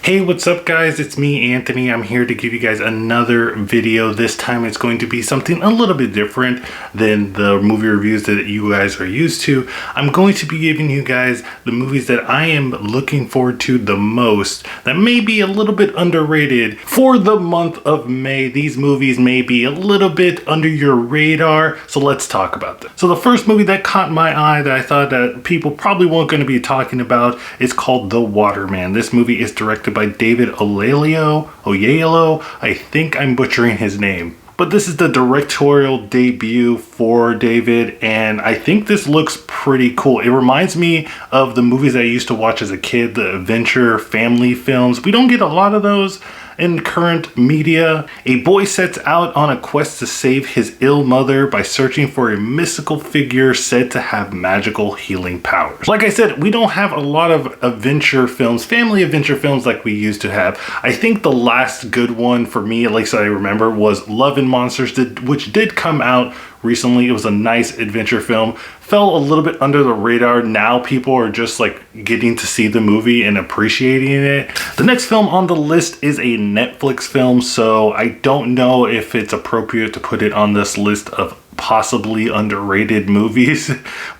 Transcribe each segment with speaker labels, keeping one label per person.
Speaker 1: Hey, what's up guys? It's me, Anthony. I'm here to give you guys another video. This time it's going to be something a little bit different than the movie reviews that you guys are used to. I'm going to be giving you guys the movies that I am looking forward to the most that may be a little bit underrated for the month of May. These movies may be a little bit under your radar, so let's talk about them. So the first movie that caught my eye that I thought that people probably weren't going to be talking about is called The Waterman. This movie is directed by David Oyelowo. I think I'm butchering his name. But this is the directorial debut for David, and I think this looks pretty cool. It reminds me of the movies I used to watch as a kid, the adventure family films. We don't get a lot of those in current media. A boy sets out on a quest to save his ill mother by searching for a mystical figure said to have magical healing powers. Like I said, we don't have a lot of adventure films, family adventure films like we used to have. I think the last good one for me, at least I remember, was Love and Monsters, which did come out recently. It was a nice adventure film. Fell a little bit under the radar. Now people are just like getting to see the movie and appreciating it. The next film on the list is a Netflix film, so I don't know if it's appropriate to put it on this list of possibly underrated movies,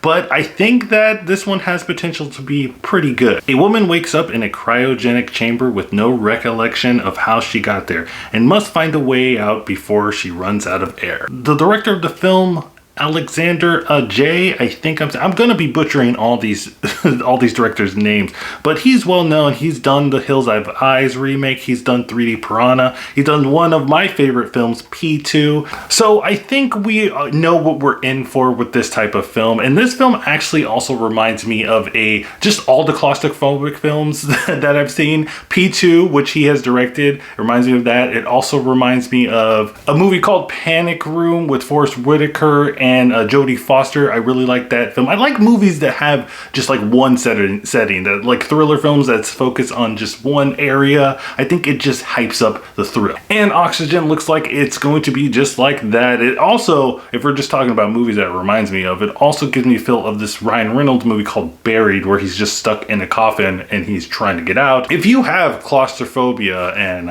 Speaker 1: but I think that this one has potential to be pretty good. A woman wakes up in a cryogenic chamber with no recollection of how she got there and must find a way out before she runs out of air. The director of the film, Alexander J. I think I'm gonna be butchering all these all these directors' names, but he's well known. He's done the Hills Have Eyes remake. He's done 3D Piranha. He's done one of my favorite films, P2. So I think we know what we're in for with this type of film. And this film actually also reminds me of just all the claustrophobic films that I've seen. P2, which he has directed, reminds me of that. It also reminds me of a movie called Panic Room with Forest Whitaker and Jodie Foster. I really like that film. I like movies that have just like one setting, that like thriller films that's focused on just one area. I think it just hypes up the thrill. And Oxygen looks like it's going to be just like that. It also, if we're just talking about movies that it reminds me of, it also gives me a feel of this Ryan Reynolds movie called Buried, where he's just stuck in a coffin and he's trying to get out. If you have claustrophobia and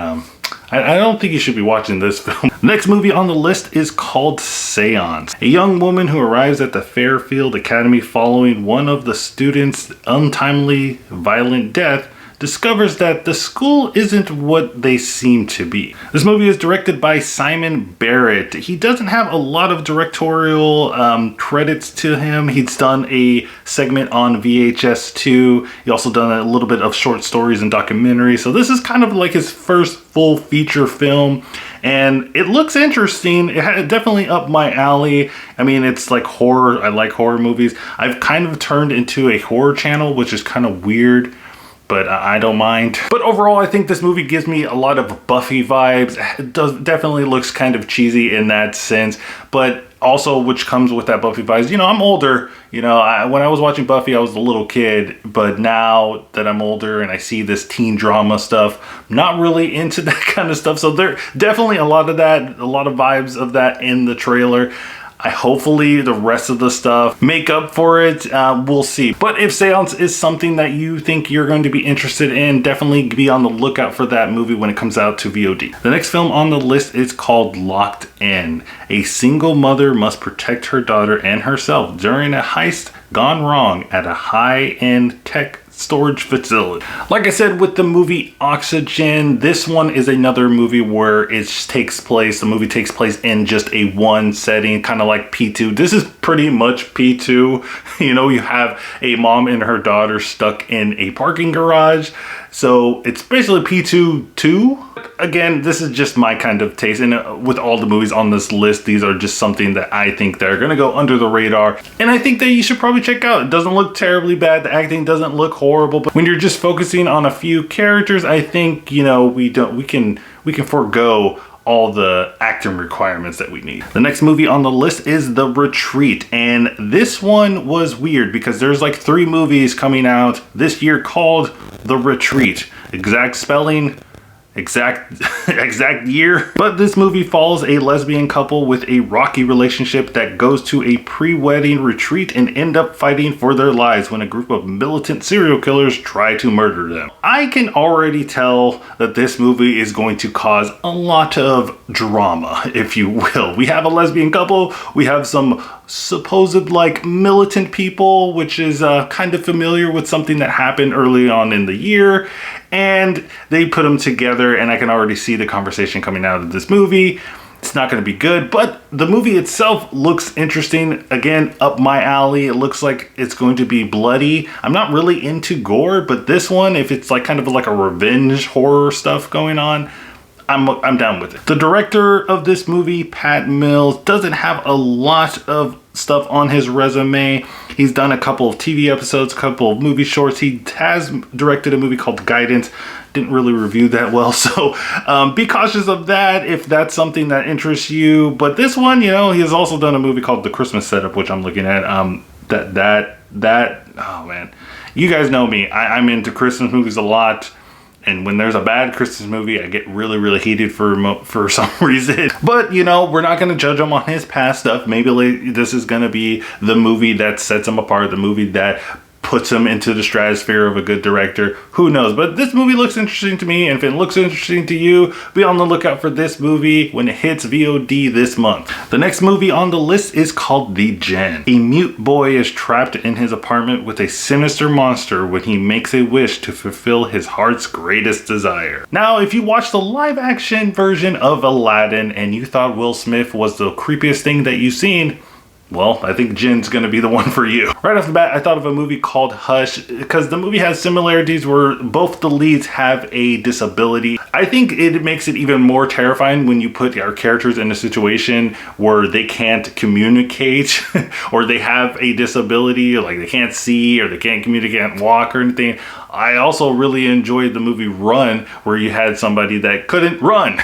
Speaker 1: I don't think you should be watching this film. The next movie on the list is called Seance. A young woman who arrives at the Fairfield Academy following one of the students' untimely violent death discovers that the school isn't what they seem to be. This movie is directed by Simon Barrett. He doesn't have a lot of directorial credits to him. He's done a segment on VHS2. He also done a little bit of short stories and documentaries. So this is kind of like his first full feature film. And it looks interesting. It had definitely up my alley. I mean, it's like horror. I like horror movies. I've kind of turned into a horror channel, which is kind of weird, but I don't mind. But overall, I think this movie gives me a lot of Buffy vibes. It definitely looks kind of cheesy in that sense, but also which comes with that Buffy vibes. You know, I'm older. You know, when I was watching Buffy, I was a little kid, but now that I'm older and I see this teen drama stuff, I'm not really into that kind of stuff. So there definitely a lot of vibes of that in the trailer. Hopefully the rest of the stuff make up for it. We'll see. But if Seance is something that you think you're going to be interested in, definitely be on the lookout for that movie when it comes out to VOD. The next film on the list is called Locked In. A single mother must protect her daughter and herself during a heist gone wrong at a high-end tech storage facility. Like I said with the movie Oxygen, this one is another movie where the movie takes place in just a one setting, kind of like P2. This is pretty much P2. You know, you have a mom and her daughter stuck in a parking garage. So it's basically P2 2. Again, this is just my kind of taste, and with all the movies on this list, these are just something that I think that are going to go under the radar, and I think that you should probably check out. It doesn't look terribly bad. The acting doesn't look horrible, but when you're just focusing on a few characters, I think, you know, we can forego all the acting requirements that we need. The next movie on the list is The Retreat, and this one was weird because there's like 3 movies coming out this year called The Retreat. Exact spelling, exact year. But this movie follows a lesbian couple with a rocky relationship that goes to a pre-wedding retreat and end up fighting for their lives when a group of militant serial killers try to murder them. I can already tell that this movie is going to cause a lot of drama, if you will. We have a lesbian couple, we have some supposed like militant people, which is kind of familiar with something that happened early on in the year, and they put them together, and I can already see the conversation coming out of this movie. It's not going to be good, but the movie itself looks interesting. Again, up my alley. It looks like it's going to be bloody. I'm not really into gore, but this one, if it's like kind of like a revenge horror stuff going on, I'm down with it. The director of this movie, Pat Mills, doesn't have a lot of stuff on his resume. He's done a couple of TV episodes, a couple of movie shorts. He has directed a movie called Guidance. Didn't really review that well, so be cautious of that if that's something that interests you. But this one, you know, he has also done a movie called The Christmas Setup, which I'm looking at. Oh man, you guys know me. I'm into Christmas movies a lot. And when there's a bad Christmas movie, I get really heated for some reason. But, you know, we're not going to judge him on his past stuff. Maybe this is going to be the movie that sets him apart, the movie that puts him into the stratosphere of a good director. Who knows? But this movie looks interesting to me, and if it looks interesting to you, be on the lookout for this movie when it hits VOD this month. The next movie on the list is called The Djinn. A mute boy is trapped in his apartment with a sinister monster when he makes a wish to fulfill his heart's greatest desire. Now, if you watched the live action version of Aladdin and you thought Will Smith was the creepiest thing that you've seen, well, I think Djinn's gonna be the one for you. Right off the bat, I thought of a movie called Hush because the movie has similarities where both the leads have a disability. I think it makes it even more terrifying when you put our characters in a situation where they can't communicate or they have a disability, like they can't see or they can't communicate, can't walk or anything. I also really enjoyed the movie Run, where you had somebody that couldn't run.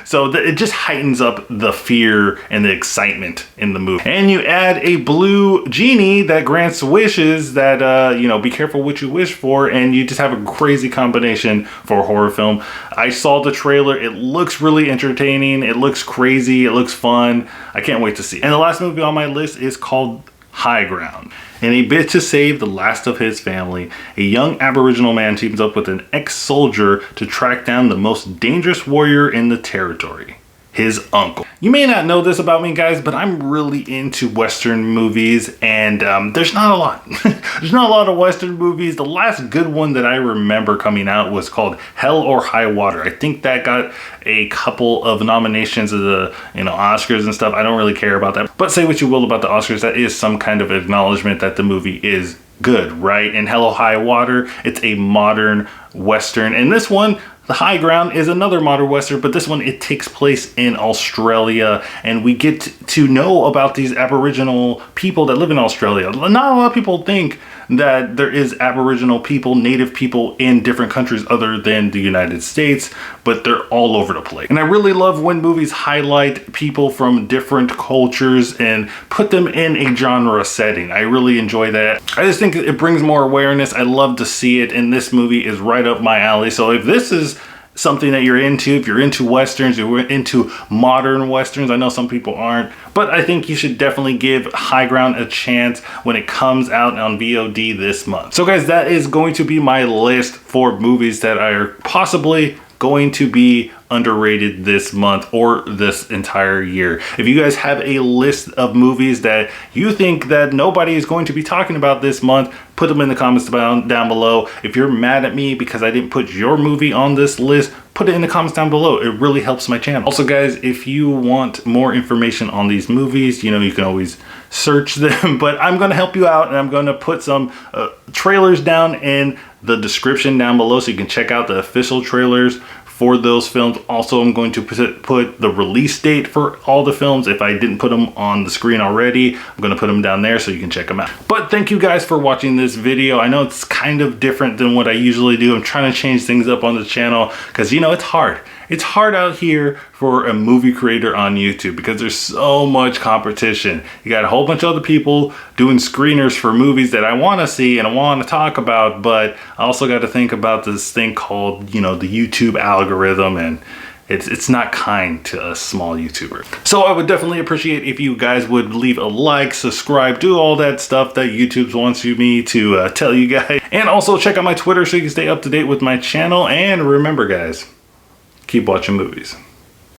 Speaker 1: So it just heightens up the fear and the excitement in the movie. And you add a blue genie that grants wishes that, you know, be careful what you wish for, and you just have a crazy combination for a horror film. I saw the trailer. It looks really entertaining. It looks crazy. It looks fun. I can't wait to see. And the last movie on my list is called High Ground. In a bid to save the last of his family, a young Aboriginal man teams up with an ex-soldier to track down the most dangerous warrior in the territory, his uncle. You may not know this about me, guys, but I'm really into Western movies, and there's not a lot. There's not a lot of Western movies. The last good one that I remember coming out was called Hell or High Water. I think that got a couple of nominations of the, you know, Oscars and stuff. I don't really care about that. But say what you will about the Oscars, that is some kind of acknowledgement that the movie is good, right? And Hell or High Water, it's a modern Western. And this one, The High Ground, is another modern Western, but this one, it takes place in Australia, and we get to know about these Aboriginal people that live in Australia. Not a lot of people think that there is Aboriginal people, native people in different countries other than the United States, but they're all over the place. And I really love when movies highlight people from different cultures and put them in a genre setting. I really enjoy that. I just think it brings more awareness. I love to see it, and this movie is right up my alley. So if this is something that you're into, if you're into Westerns, you're into modern Westerns, I know some people aren't, but I think you should definitely give High Ground a chance when it comes out on VOD this month. So guys, that is going to be my list for movies that are possibly going to be underrated this month or this entire year. If you guys have a list of movies that you think that nobody is going to be talking about this month, put them in the comments down below. If you're mad at me because I didn't put your movie on this list, put it in the comments down below. It really helps my channel. Also guys, if you want more information on these movies, you know, you can always search them, but I'm going to help you out, and I'm going to put some trailers down in the description down below so you can check out the official trailers for those films. Also, I'm going to put the release date for all the films. If I didn't put them on the screen already, I'm going to put them down there so you can check them out. But thank you guys for watching this video. I know it's kind of different than what I usually do. I'm trying to change things up on the channel because, you know, it's hard. It's hard out here for a movie creator on YouTube because there's so much competition. You got a whole bunch of other people doing screeners for movies that I want to see and I want to talk about, but I also got to think about this thing called, you know, the YouTube algorithm, and it's not kind to a small YouTuber. So I would definitely appreciate if you guys would leave a like, subscribe, do all that stuff that YouTube wants me to tell you guys. And also check out my Twitter so you can stay up to date with my channel. And remember guys, keep watching movies.